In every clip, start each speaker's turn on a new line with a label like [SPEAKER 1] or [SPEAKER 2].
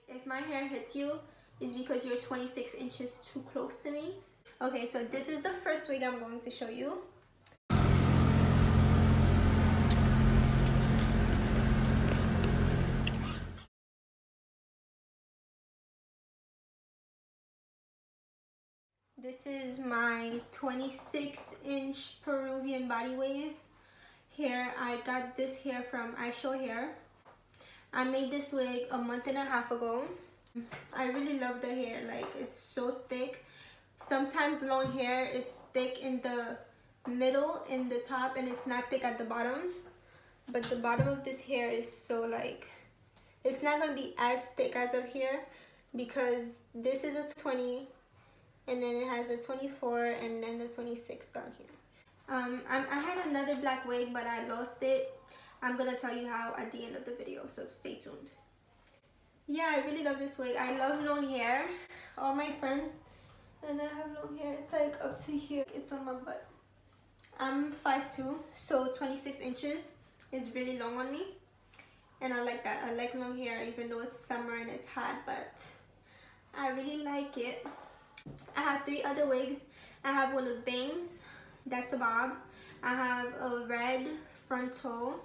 [SPEAKER 1] If my hair hits you, it's because you're 26 inches too close to me. Okay, so this is the first wig I'm going to show you. This is my 26-inch Peruvian body wave hair. I got this hair from I Show Hair. I made this wig a month and a half ago. I really love the hair, like it's so thick. Sometimes long hair, it's thick in the middle, in the top, and it's not thick at the bottom. But the bottom of this hair is so like, it's not gonna be as thick as up here because this is a 20 and then it has a 24 and then the 26 down here. I had another black wig, but I lost it. I'm gonna tell you how at the end of the video, so stay tuned. Yeah, I really love this wig. I love long hair. All my friends and I have long hair. It's like up to here. It's on my butt. I'm 5'2", so 26 inches is really long on me. And I like that. I like long hair even though it's summer and it's hot, but I really like it. I have 3 other wigs. I have one with bangs. That's a bob. I have a red frontal.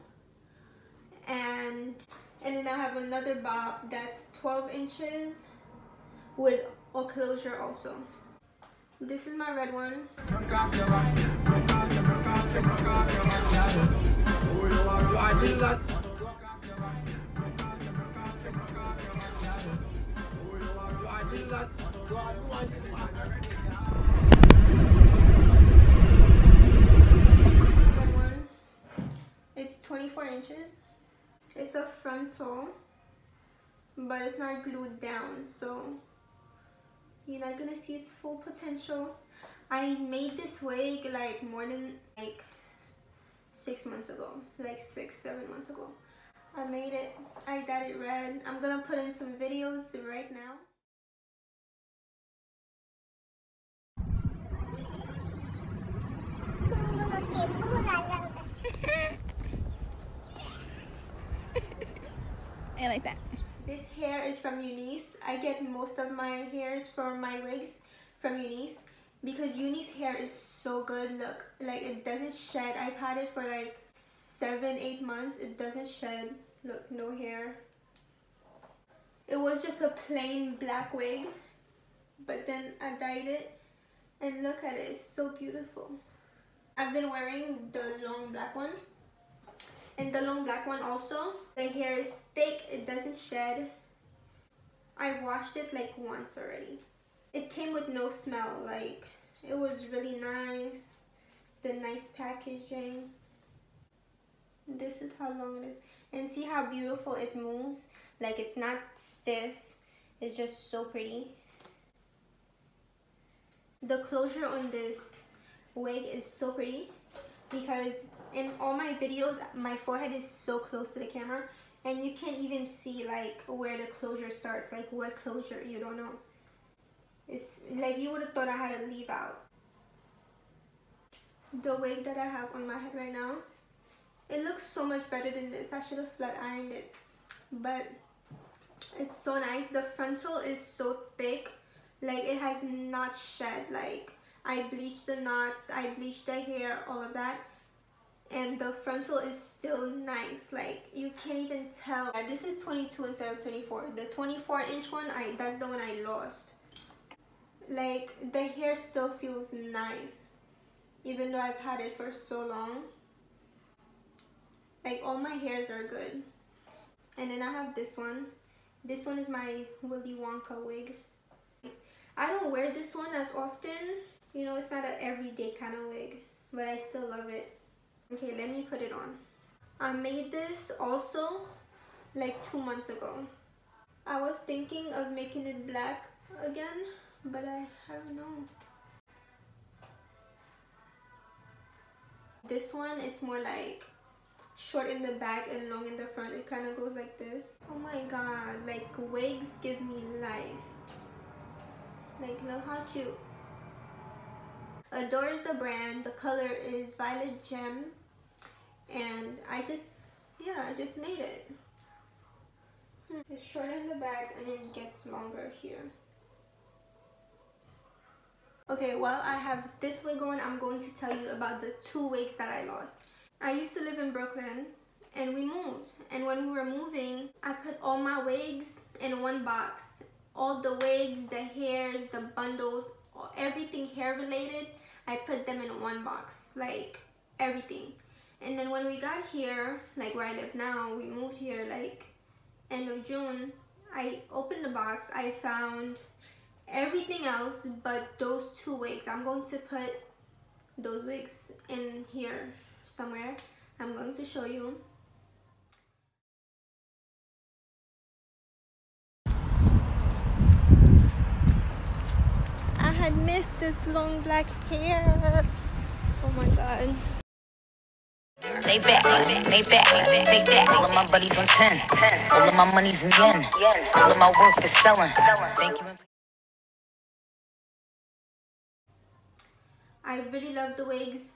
[SPEAKER 1] And then I have another bob that's 12 inches with a closure also. This is my red one. Red one. It's 24 inches. It's a frontal, but it's not glued down, so you're not gonna see its full potential. I made this wig like more than like 6 months ago, like 6-7 months ago. I made it. I dyed it red. I'm gonna put in some videos right now. I like that. This hair is from Eunice. I get most of my hairs for my wigs from Eunice because Eunice hair is so good. Look, like it doesn't shed. I've had it for like 7-8 months. It doesn't shed. Look, no hair. It was just a plain black wig, but then I dyed it and look at it. It's so beautiful. I've been wearing the long black one. And the long black one also, the hair is thick, it doesn't shed. I washed it like once already. It came with no smell, like it was really nice. The nice packaging. This is how long it is. And see how beautiful it moves? Like it's not stiff, it's just so pretty. The closure on this wig is so pretty because in all my videos, my forehead is so close to the camera and you can't even see like where the closure starts, like what closure, you don't know. It's like you would have thought I had a leave out. The wig that I have on my head right now, it looks so much better than this. I should have flat ironed it, but it's so nice. The frontal is so thick, like it has not shed. Like I bleached the knots, I bleached the hair, all of that. And the frontal is still nice, like you can't even tell. This is 22 instead of 24. The 24-inch one, that's the one I lost. Like the hair still feels nice, even though I've had it for so long. Like all my hairs are good. And then I have this one. This one is my Willy Wonka wig. I don't wear this one as often. You know, it's not an everyday kind of wig, but I still love it. Okay, let me put it on. I made this also like 2 months ago. I was thinking of making it black again, but I don't know. This one, it's more like short in the back and long in the front. It kind of goes like this. Oh my god, like wigs give me life. Like look how cute. Adore is the brand. The color is Violet Gem. And I just made it. It's short in the back and it gets longer here. Okay, while I have this wig on, I'm going to tell you about the 2 wigs that I lost. I used to live in Brooklyn and we moved. And when we were moving, I put all my wigs in one box. All the wigs, the hairs, the bundles, everything hair related, I put them in one box, like everything. And then when we got here, like where I live now, we moved here like end of June. I opened the box, I found everything else but those 2 wigs. I'm going to put those wigs in here somewhere. I'm going to show you. I had missed this long black hair. Oh my god.
[SPEAKER 2] Lay back, take that. All of my buddies on 10. All of my money's in yen. All of my work is selling. Thank you.
[SPEAKER 1] I really love the wigs.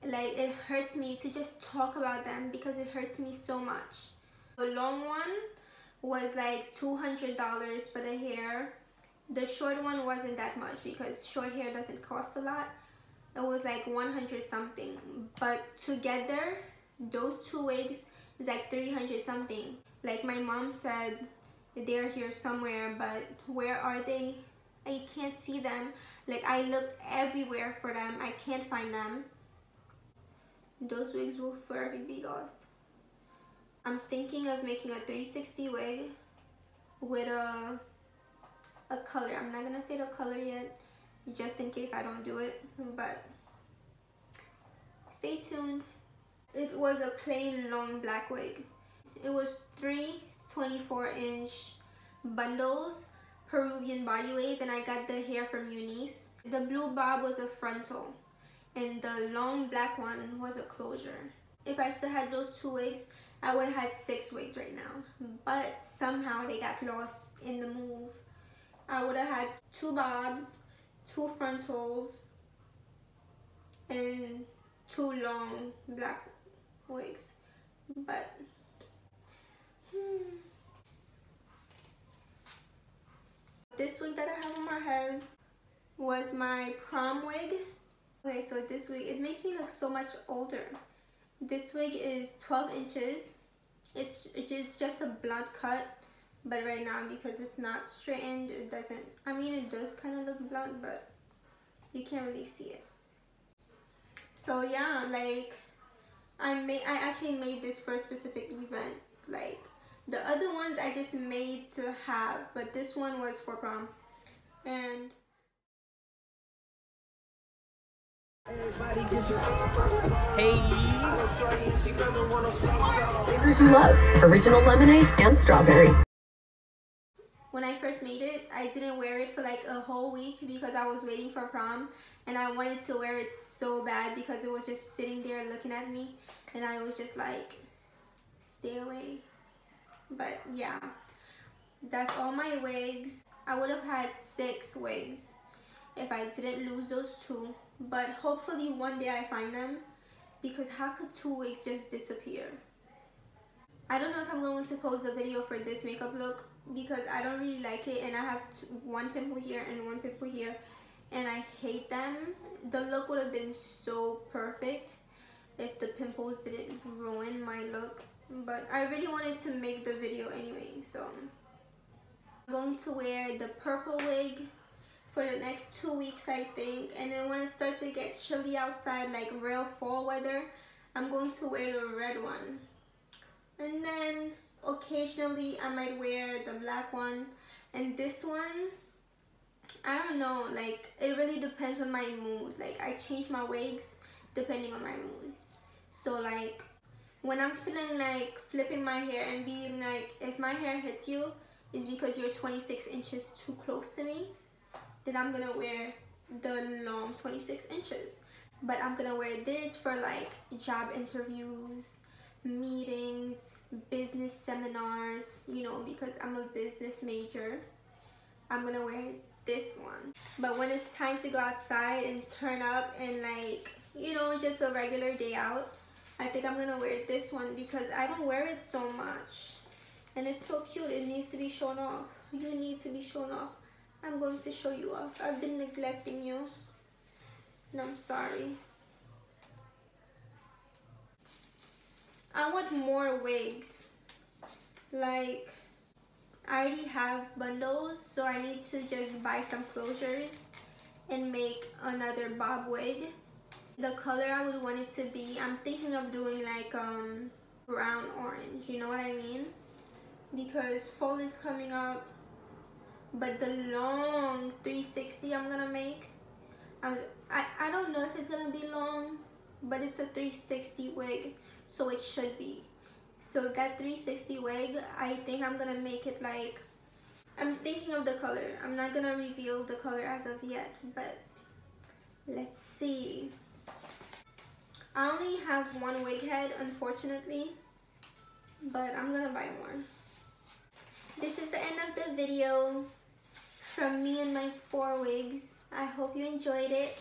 [SPEAKER 1] Like, it hurts me to just talk about them because it hurts me so much. The long one was like $200 for the hair. The short one wasn't that much because short hair doesn't cost a lot. It was like 100 something, but together those 2 wigs is like 300 something. Like my mom said they're here somewhere, but where are they? I can't see them. Like I looked everywhere for them. I can't find them. Those wigs will forever be lost. I'm thinking of making a 360 wig with a color. I'm not gonna say the color yet, just in case I don't do it, but stay tuned. It was a plain long black wig. It was 3 24-inch bundles, Peruvian body wave, and I got the hair from Eunice. The blue bob was a frontal and the long black one was a closure. If I still had those 2 wigs, I would have had 6 wigs right now, but somehow they got lost in the move. I would have had 2 bobs, 2 frontals, and 2 long black wigs. But this wig that I have on my head was my prom wig. Okay, so this wig, it makes me look so much older. This wig is 12 inches. It is just a blunt cut, but right now because it's not straightened, it doesn't, I mean it does kind of look blunt, but you can't really see it. So yeah, like I actually made this for a specific event. Like the other ones I just made to have, but this one was for prom. And
[SPEAKER 3] Hey.
[SPEAKER 4] Flavors you love, original lemonade and strawberry.
[SPEAKER 1] when I first made it, I didn't wear it for like a whole week because I was waiting for prom and I wanted to wear it so bad because it was just sitting there looking at me and I was just like, stay away. But yeah, that's all my wigs. I would have had 6 wigs if I didn't lose those 2, but hopefully one day I find them, because how could 2 wigs just disappear? I don't know if I'm going to post a video for this makeup look because I don't really like it, and I have 1 pimple here and 1 pimple here and I hate them. The look would have been so perfect if the pimples didn't ruin my look, but I really wanted to make the video anyway. So I'm going to wear the purple wig for the next 2 weeks, I think, and then when it starts to get chilly outside, like real fall weather, I'm going to wear the red one. And then occasionally I might wear the black one, and this one, I don't know, like it really depends on my mood. Like I change my wigs depending on my mood. So like when I'm feeling like flipping my hair and being like, if my hair hits you, it's because you're 26 inches too close to me, then I'm gonna wear the long 26 inches. But I'm gonna wear this for like job interviews, meetings, business seminars, you know, because I'm a business major. I'm gonna wear this one. But when it's time to go outside and turn up and like, you know, just a regular day out, I think I'm gonna wear this one because I don't wear it so much. And it's so cute, it needs to be shown off. You need to be shown off. I'm going to show you off. I've been neglecting you. And I'm sorry. I want more wigs. Like, I already have bundles, so I need to just buy some closures and make another bob wig. The color I would want it to be, I'm thinking of doing like brown orange, you know what I mean? Because fall is coming up, but the long 360 I'm gonna make, I don't know if it's gonna be long, but it's a 360 wig, so it should be. So that 360 wig, I think I'm gonna make it like, I'm thinking of the color. I'm not gonna reveal the color as of yet, but let's see. I only have one wig head, unfortunately, but I'm gonna buy more. This is the end of the video from me and my 4 wigs. I hope you enjoyed it.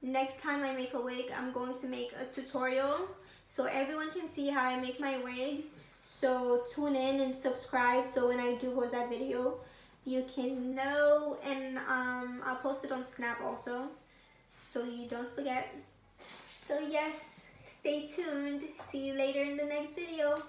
[SPEAKER 1] Next time I make a wig, I'm going to make a tutorial so everyone can see how I make my wigs. So tune in and subscribe so when I do post that video, you can know. And I'll post it on Snap also, so you don't forget. So yes, stay tuned. See you later in the next video.